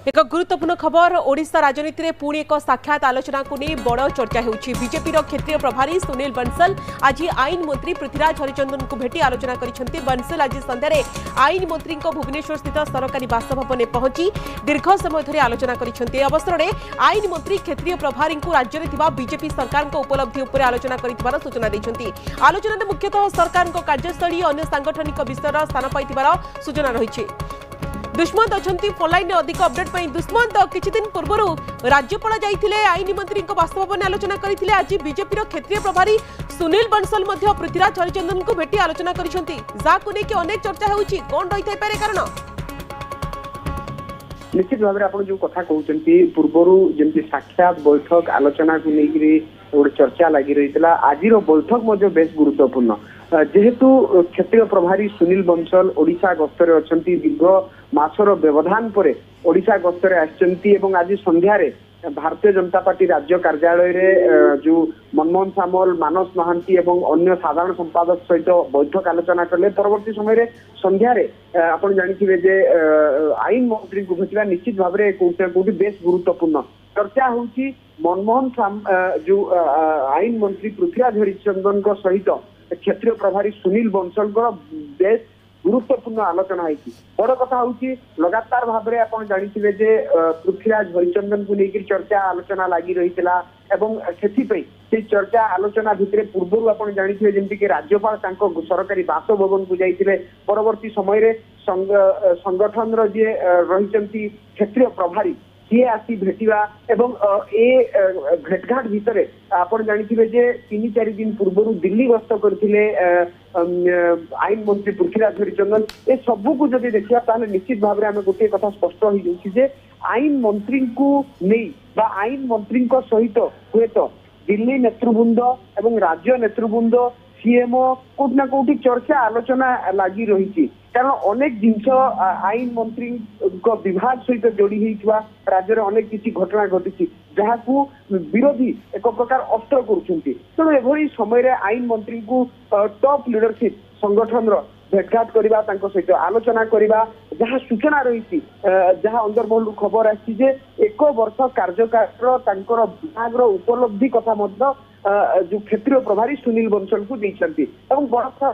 एक गुरुत्वपूर्ण खबर ओडिशा राजनीति में पुणी एक साक्षात आलोचना को नहीं बड़ चर्चा होउछि। बीजेपी क्षेत्रीय प्रभारी सुनील बंसल आज आईन मंत्री पृथ्वीराज हरिचंदन को भेटी आलोचना करिसेंति। बंसल आज संध्यारे आईन मंत्री भुवनेश्वर स्थित सरकारी बासभवन पहुंची दीर्घ समय धरि आलोचना करिसेंति। अवसर में आईन मंत्री क्षेत्रीय प्रभारी राज्य में बीजेपी सरकार उपलब्धि उपर आलोचना कर सूचना देइछंति। आलोचना में मुख्यतः सरकार कार्यस्थली अन्य सांगठनिक विषय स्थान पाइथिबार सूचना रही। दुष्मंत अच्छा फोनलाइन अधिक अपडेट पर दुष्मंत किछि दिन पूर्व राज्यपाल जाइथिले आईन मंत्री बासभवन आलोचना करथिले। आज बीजेपी क्षेत्रीय प्रभारी सुनील बंसल पृथ्वीराज हरिचंदन को भेटी आलोचना करिसेंति। जाकु ने कि अनेक चर्चा होउछि कोन रहि थाइ पारे कारण निश्चित भाव में आप जो कथा कहते पूर्वर जमी साक्षात बैठक आलोचना को लेकिन गोटे चर्चा लगी रही है। आज बैठक बेस गुरुत्वपूर्ण जेहेतु क्षेत्रीय प्रभारी सुनील बंसल ओडिशा गस्तरे अच्छा दीर्घ मासर व्यवधान पर ओडिशा गस्तरे आसचंती एवं आज संध्यारे भारतीय जनता पार्टी राज्य कार्यालय रे जो मनमोहन सामल मानस महांती एवं अन्य साधारण संपादक सहित बैठक आलोचना कले। परवर्ती समय संध्यारे आपण जानिथिबे जे आईन मंत्री को भेटिबा निश्चित भाव में कोठी बेस गुरुत्वपूर्ण चर्चा होउची। मनमोहन जो आईन मंत्री पृथ्वीराज हरिचंदन सहित क्षेत्रीय प्रभारी सुनील बंसल बेस गुरुत्वपूर्ण आलोचना होती। बड़ कथा हूँ लगातार भाव में आप जानिथिबे जे पृथ्वीराज हरिचंदन को लेकर चर्चा आलोचना लगी रही से चर्चा आलोचना भितर पूर्व आप जानिथिबे जेमति कि राज्यपाल सरकारी बासभवन को जाइथिले। परवर्ती समय संगठन जी रही क्षेत्रीय प्रभारी सी आसी भेटिबा एवं ए भेटघाट भितर आपण जानिथिबे जे 3-4 दिन पूर्व दिल्ली गस्त करथिले आईन मंत्री पृथ्वीराज हरिचंदन। ए सबू को जदि देखिया ताले निश्चित भाव में आमे गोटे कथा स्पष्ट हो जाउछि जे आईन मंत्री को नहीं बा आईन मंत्री सहित हुए तो दिल्ली नेतृवृंद एवं राज्य नेतृवृंद सीएमओ कोट ना कोटी चर्चा आलोचना लगी रही। कारण अनेक जिनस आईन मंत्री विभाग सहित जोड़ी होता राज्य में अनेक किसी घटना घटी जहाँ को विरोधी एक प्रकार अस्त्र करुँच। तेणु एभली समय आईन मंत्री को टॉप लीडरशिप संगठन भेटघाट करवा सहित आलोचना करवा जहाँ सूचना रही जहाँ अंदरमहल खबर आसी एक वर्ष कार्यकाल विभाग उपलब्धि कथा जो क्षेत्रीय प्रभारी सुनील बंसल को देते। बड़ कथा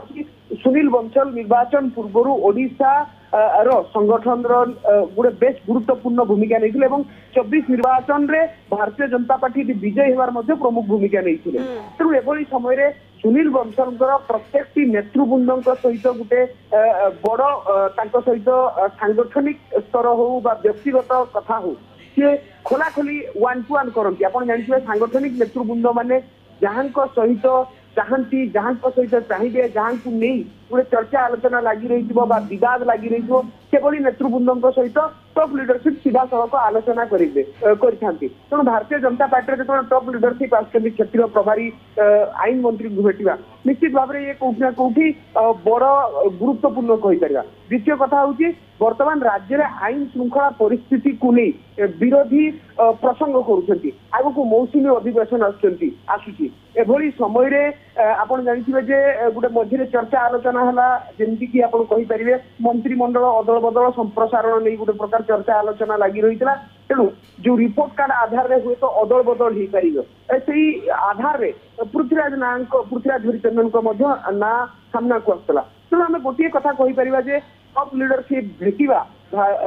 सुनील बंसल निर्वाचन पूर्व ओडिशा संगठन गोटे बेस गुरुत्वपूर्ण भूमिका नहीं 24 निर्वाचन रे भारतीय जनता पार्टी विजय होवार प्रमुख भूमिका नहीं। तेणु एभली समय सुनील बंसल प्रत्येक नेतृवृंद सहित गोटे बड़ सहित सांगठनिक स्तर हो व्यक्तिगत कथा हो सी खोलाखोली 1-to-1 करती। आप जानते सांगठनिक नेतृवृंद माने जहाँ सहित चाहती जहाँ सहित चाहिए जहाँ को नहीं गोटे चर्चा आलोचना लगी रही विवाद लगी रही सेभली नेतृवृंद सहित टॉप लीडरशिप सीधा सड़क आलोचना करेंगे। तेणु भारतीय जनता पार्टी जो टॉप लीडरशिप आसुच्च क्षेत्रीय प्रभारी आईन मंत्री को भेटा निश्चित भाव में ये कौटी ना कौटी बड़ गुरुत्वपूर्ण कहीपर। द्वितीय कथा हूँ वर्तमान राज्य में आईन श्रृंखला परिस्थिति को नहीं विरोधी प्रसंग करुँच आग को मौसुमी अधिवेशन आसूची एभली समय आप जानते जे गोटे मझे चर्चा आलोचना है जमती कि आप कहींपारे मंत्रिमंडल अदल बदल संप्रसारण नहीं गोटे प्रकार चर्चा आलोचना लगी रही है। तेणु जो रिपोर्ट कार्ड आधार में हुए तो अदल बदल हो पार से आधार में पृथ्वीराज हरिचंदन ना सामना को आसला। तेणु आम गोटे कथा कहीपर जे टॉप लीडरशिप भेटिबा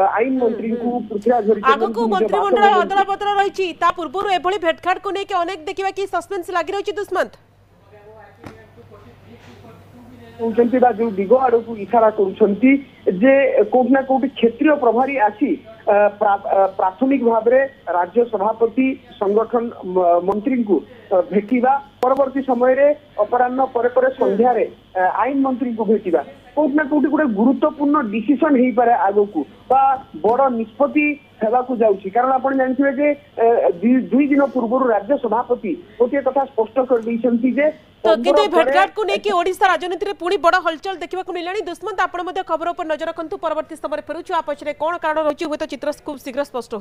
आईन मंत्री को पृथ्वीराज हरिचंदन को मंत्रिमंडल अदल बदल रही पूर्व एभली भेटघाट को लेकिन अनेक देखा कि सस्पेंस लगी रही। दुष्मंत जो दिग आड़ को इशारा कर कौटि ना कौटि क्षेत्रीय प्रभारी आसी प्राथमिक भाव में राज्य सभापति संगठन मंत्री को भेटिबा परवर्ती समय अपराह्न पर संध्यारे आईन मंत्री को भेटिबा कौटि ना कौटि गोटे गुरुत्वपूर्ण डिसीजन हो पारे आग को बड़ निष्पत्ति हेबाकू जाउछि। कारण आप जानते जे 2 दिन पूर्व राज्य सभापति गोटे कथा स्पष्ट कर दैछन्ति जे तो किंतु भेटघाट को लेकिन ओडिशा राजनीति में पुणी बड़ हलचल देखा मिलानी। दुष्मंत आपण खबर पर नजर रखु परवर्ती समय फेरुछु आ पछरे कोन कारण रही हुए तो चित्र खूब शीघ्र स्पष्ट हो।